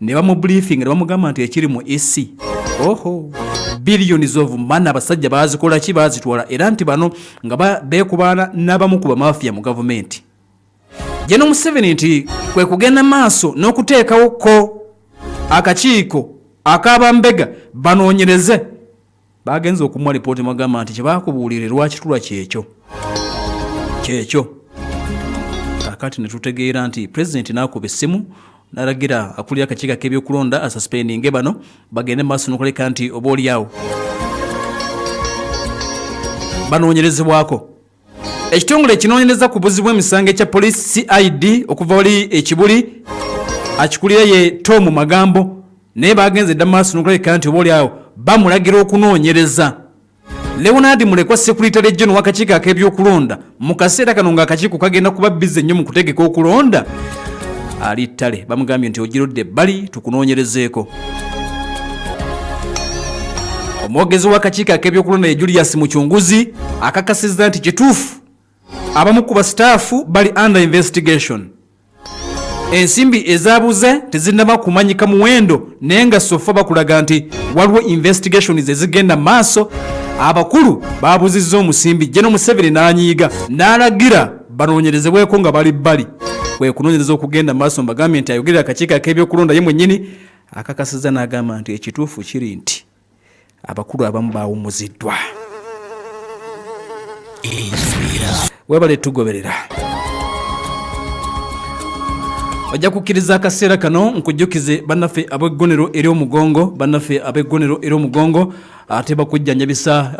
ne bamubriefing ne bamugamba nti ekiri mu EC oho billions of money abasajja bazikola ki bazitwala era nti bano nga beekubana n'abamu ku bamafia mu gavumenti. Jeno Museveni nti kwe kugenda maaso n'okuteekawo ko akakiiko akabambega banoonyereze bagenze okumuwa lipooti magamba nti kyebakubuulire lwakitulwa kyekyo kakati ne tutegeera nti pulezidenti n'akuba essimu n'alagira akulira akakiiko k'ebyokulonda asuspendinge bano bagende maaso n'okuleka nti oba oliawo banoonyerezebwako. Ekitongole ekinoonyereza ku buzzi bw'emisango ekya poliisi CID okuva wali ekibuli akikulira ye Tom Magambo naye bagenze dda maaso n'okuleka nti oba oliawo bamulagira okunoonyereza. Leonard Mulekwa Secretary General w'akakiiko ak'ebyokulonda mu kaseera kano ng'akakiiko kagenda kuba bize nnyo mu kutegeka okulonda ali ttale bamugambye nti ogirodde ebbali tukunoonyerezeeko. Omwogezi w'akakiiko ak'ebyokulonda ye Julius Muchunguzi akakasizza nti kituufu abamu ku bastaafu bali under investigation. Ensimbi ezaabuze tezinnaba kumanyika muwendo naye nga sofa bakulaga nti waliwo investigations ezigenda maaso. Abakulu babuzizza omusimbi Jeno Museveni n'anyiiga n'alagira banoonyerezebweko nga bali bbali kwe kunoonyereza okugenda maaso mbagambye nti ayogerera akakiiko ak'ebyokulonda ye mwennyini akakasizza n'agamba nti ekituufu kiri nti abakulu abamu baawumuziddwa. Webale tugoberera ojja kukkiriza akaseera kano nkujjukize bannaffe ab'eggonero ery'omugongo ate bakujjanjabisa